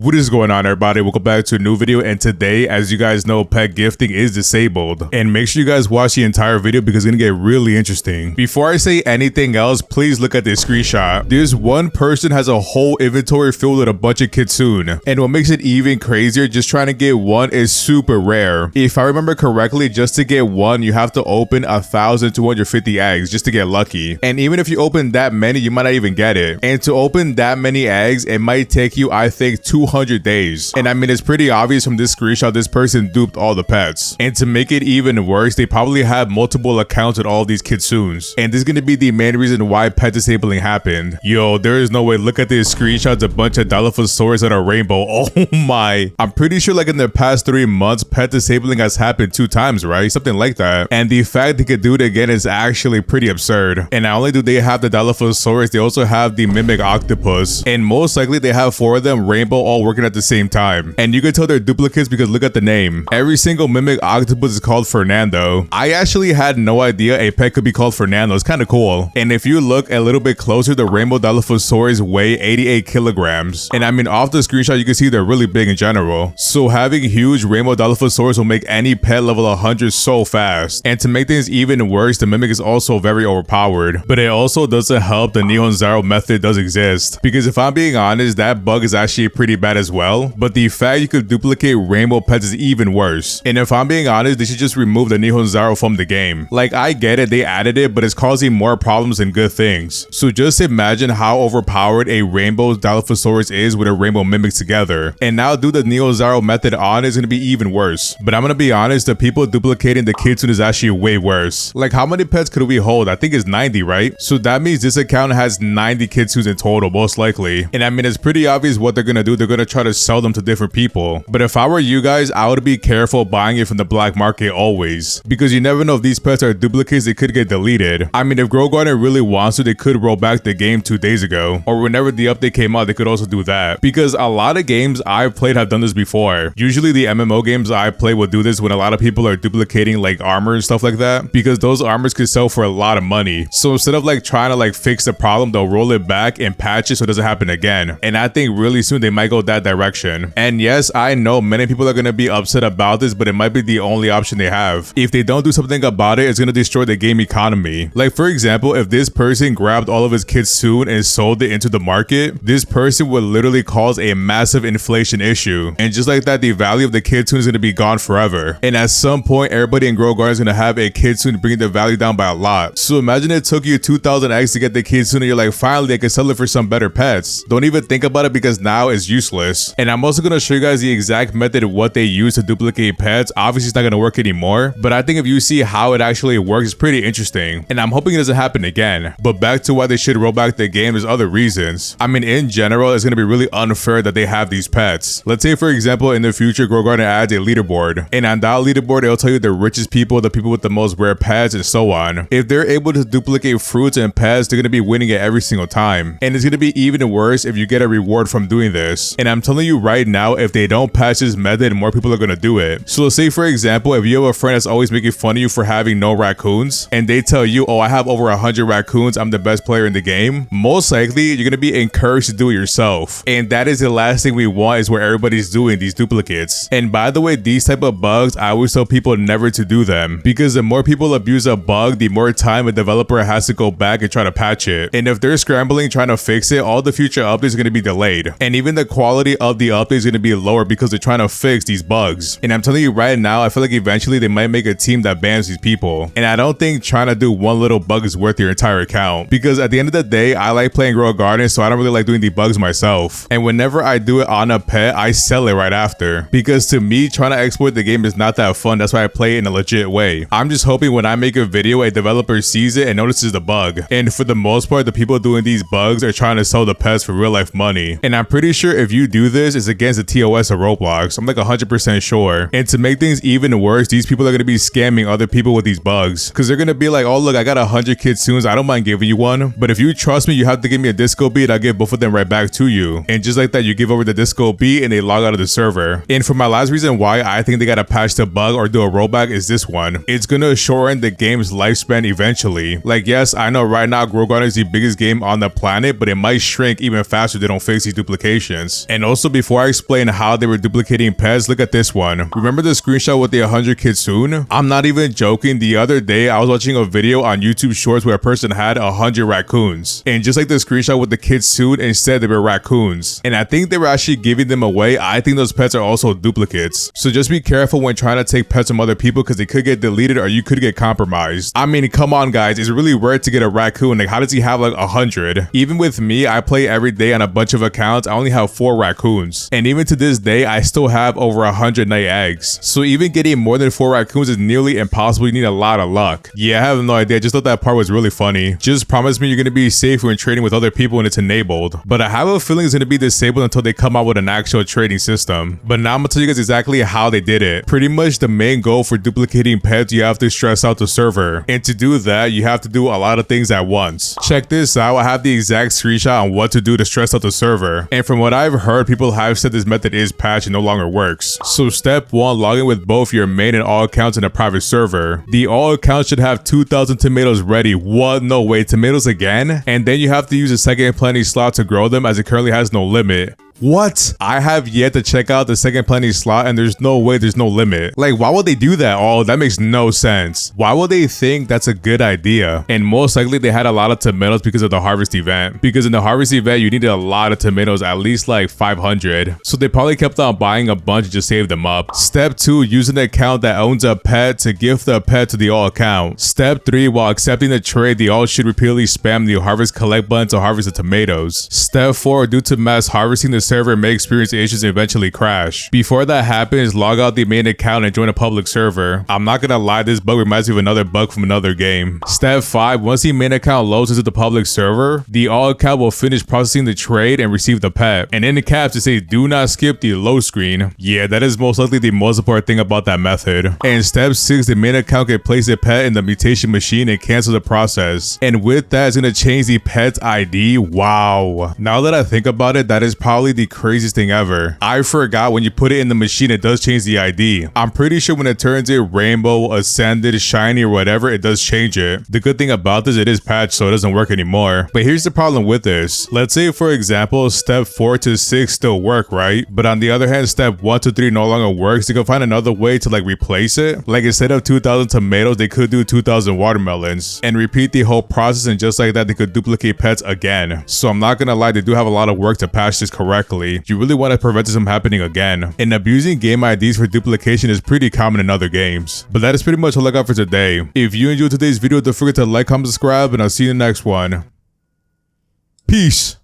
What is going on, everybody? Welcome back to a new video, and today, as you guys know, pet gifting is disabled, and make sure you guys watch the entire video because it's gonna get really interesting. Before I say anything else, please look at this screenshot. This one person has a whole inventory filled with a bunch of kitsune, and what makes it even crazier, just trying to get one is super rare. If I remember correctly, just to get one, you have to open 1,250 eggs just to get lucky, and even if you open that many, you might not even get it. And to open that many eggs, it might take you, I think, 200 days. And I mean, it's pretty obvious from this screenshot, this person duped all the pets. And to make it even worse, they probably have multiple accounts with all these kitsunes. And this is gonna be the main reason why pet disabling happened. Yo, there is no way. Look at this screenshot. It's a bunch of Dilophosaurus that are rainbow. Oh my. I'm pretty sure like in the past 3 months, pet disabling has happened 2 times, right? Something like that. And the fact they could do it again is actually pretty absurd. And not only do they have the Dilophosaurus, they also have the mimic octopus. And most likely they have 4 of them rainbow all working at the same time. And you can tell they're duplicates because look at the name. Every single mimic octopus is called Fernando. I actually had no idea a pet could be called Fernando. It's kind of cool. And if you look a little bit closer, the rainbow Dilophosaurus weigh 88 kilograms. And I mean, off the screenshot, you can see they're really big in general. So having huge rainbow Dilophosaurus will make any pet level 100 so fast. And to make things even worse, the mimic is also very overpowered. But it also doesn't help the Nihon Zero method does exist. Because if I'm being honest, that bug is actually pretty bad as well. But the fact you could duplicate rainbow pets is even worse. And if I'm being honest, they should just remove the Nihon Zero from the game. Like, I get it, they added it, but it's causing more problems than good things. So just imagine how overpowered a rainbow Dilophosaurus is with a rainbow mimic together. And now do the Nihon Zero method on is gonna be even worse. But I'm gonna be honest, the people duplicating the kitsune is actually way worse. Like, how many pets could we hold? I think it's 90, right? So that means this account has 90 kitsunes in total, most likely. And I mean, it's pretty obvious what they're gonna do. They're gonna try to sell them to different people. But if I were you guys, I would be careful buying it from the black market always, because you never know if these pets are duplicates. They could get deleted. I mean, if Grow Garden really wants to, they could roll back the game 2 days ago, or whenever the update came out, they could also do that, because a lot of games I've played have done this before. Usually the MMO games I play will do this when a lot of people are duplicating like armor and stuff like that, because those armors could sell for a lot of money. So instead of like trying to like fix the problem, they'll roll it back and patch it so it doesn't happen again. And I think really soon they might go that direction. And yes, I know many people are going to be upset about this, but it might be the only option they have. If they don't do something about it, it's going to destroy the game economy. Like, for example, if this person grabbed all of his kitsune and sold it into the market, this person would literally cause a massive inflation issue. And just like that, the value of the kitsune is going to be gone forever. And at some point, everybody in Grow Garden is going to have a kitsune, bringing the value down by a lot. So imagine it took you 2,000 eggs to get the kitsune and you're like, finally, I can sell it for some better pets. Don't even think about it because now it's useless. And I'm also going to show you guys the exact method of what they use to duplicate pets. Obviously, it's not going to work anymore, but I think if you see how it actually works, it's pretty interesting. And I'm hoping it doesn't happen again. But back to why they should roll back the game, there's other reasons. I mean, in general, it's going to be really unfair that they have these pets. Let's say, for example, in the future, Grow Garden adds a leaderboard. And on that leaderboard, it'll tell you the richest people, the people with the most rare pets, and so on. If they're able to duplicate fruits and pets, they're going to be winning it every single time. And it's going to be even worse if you get a reward from doing this. And I'm telling you right now, if they don't patch this method, more people are going to do it. So let's say, for example, if you have a friend that's always making fun of you for having no raccoons, and they tell you, oh, I have over 100 raccoons, I'm the best player in the game, most likely you're going to be encouraged to do it yourself. And that is the last thing we want, is where everybody's doing these duplicates. And by the way, these type of bugs, I always tell people never to do them, because the more people abuse a bug, the more time a developer has to go back and try to patch it. And if they're scrambling trying to fix it, all the future updates are going to be delayed. And even the quality of the updates is going to be lower because they're trying to fix these bugs. And I'm telling you right now, I feel like eventually they might make a team that bans these people. And I don't think trying to do one little bug is worth your entire account, because at the end of the day, I like playing Grow Garden, so I don't really like doing the bugs myself. And whenever I do it on a pet, I sell it right after, because to me, trying to exploit the game is not that fun. That's why I play it in a legit way. I'm just hoping when I make a video, a developer sees it and notices the bug. And for the most part, the people doing these bugs are trying to sell the pets for real life money. And I'm pretty sure if you do this, it's against the TOS of Roblox. I'm like 100% sure. And to make things even worse, these people are going to be scamming other people with these bugs, because they're going to be like, oh look, I got 100 kitsunes, I don't mind giving you one, but if you trust me, you have to give me a disco beat. I'll give both of them right back to you. And just like that, you give over the disco beat and they log out of the server. And for my last reason why I think they gotta patch the bug or do a rollback is this one. It's gonna shorten the game's lifespan eventually. Like, yes, I know right now Grow Garden is the biggest game on the planet, but it might shrink even faster if they don't fix these duplications. And also, before I explain how they were duplicating pets, look at this one. Remember the screenshot with the 100 kitsune? I'm not even joking. The other day, I was watching a video on YouTube Shorts where a person had 100 raccoons. And just like the screenshot with the kitsune, instead they were raccoons. And I think they were actually giving them away. I think those pets are also duplicates. So just be careful when trying to take pets from other people because they could get deleted or you could get compromised. I mean, come on guys, it's really rare to get a raccoon. Like, how does he have like 100? Even with me, I play every day on a bunch of accounts. I only have 4 raccoons. And even to this day, I still have over 100 night eggs. So even getting more than 4 raccoons is nearly impossible. You need a lot of luck. Yeah, I have no idea. I just thought that part was really funny. Just promise me you're going to be safe when trading with other people when it's enabled. But I have a feeling it's going to be disabled until they come out with an actual trading system. But now I'm going to tell you guys exactly how they did it. Pretty much the main goal for duplicating pets, you have to stress out the server. And to do that, you have to do a lot of things at once. Check this out. I have the exact screenshot on what to do to stress out the server. And from what I've heard, people have said this method is patched and no longer works. So step 1, log in with both your main and all accounts in a private server. The all accounts should have 2,000 tomatoes ready. What? No way, tomatoes again? And then you have to use a second planting slot to grow them as it currently has no limit. What? I have yet to check out the second planting slot and there's no way there's no limit. Like, why would they do that? Oh, that makes no sense. Why would they think that's a good idea? And most likely they had a lot of tomatoes because of the harvest event. Because in the harvest event, you needed a lot of tomatoes, at least like 500. So they probably kept on buying a bunch to just save them up. Step 2, use an account that owns a pet to gift the pet to the all account. Step 3, while accepting the trade, the all should repeatedly spam the harvest collect button to harvest the tomatoes. Step 4, due to mass harvesting, the server may experience issues and eventually crash. Before that happens, log out the main account and join a public server. I'm not gonna lie, this bug reminds me of another bug from another game. Step 5, once the main account loads into the public server, the all account will finish processing the trade and receive the pet. And in the caps it says do not skip the load screen. Yeah, that is most likely the most important thing about that method. And step 6, the main account can place the pet in the mutation machine and cancel the process. And with that, it's gonna change the pet's ID. Wow. Now that I think about it, that is probably the craziest thing ever. I forgot when you put it in the machine, it does change the ID. I'm pretty sure when it turns it rainbow, ascended, shiny, or whatever, it does change it. The good thing about this, it is patched, so it doesn't work anymore. But here's the problem with this. Let's say, for example, step 4 to 6 still work, right? But on the other hand, step 1 to 3 no longer works. They can find another way to like replace it. Like instead of 2,000 tomatoes, they could do 2,000 watermelons and repeat the whole process, and just like that, they could duplicate pets again. So I'm not gonna lie, they do have a lot of work to patch this correctly. You really want to prevent this from happening again. And abusing game IDs for duplication is pretty common in other games. But that is pretty much all I got for today. If you enjoyed today's video, don't forget to like, comment, subscribe, and I'll see you in the next one. Peace.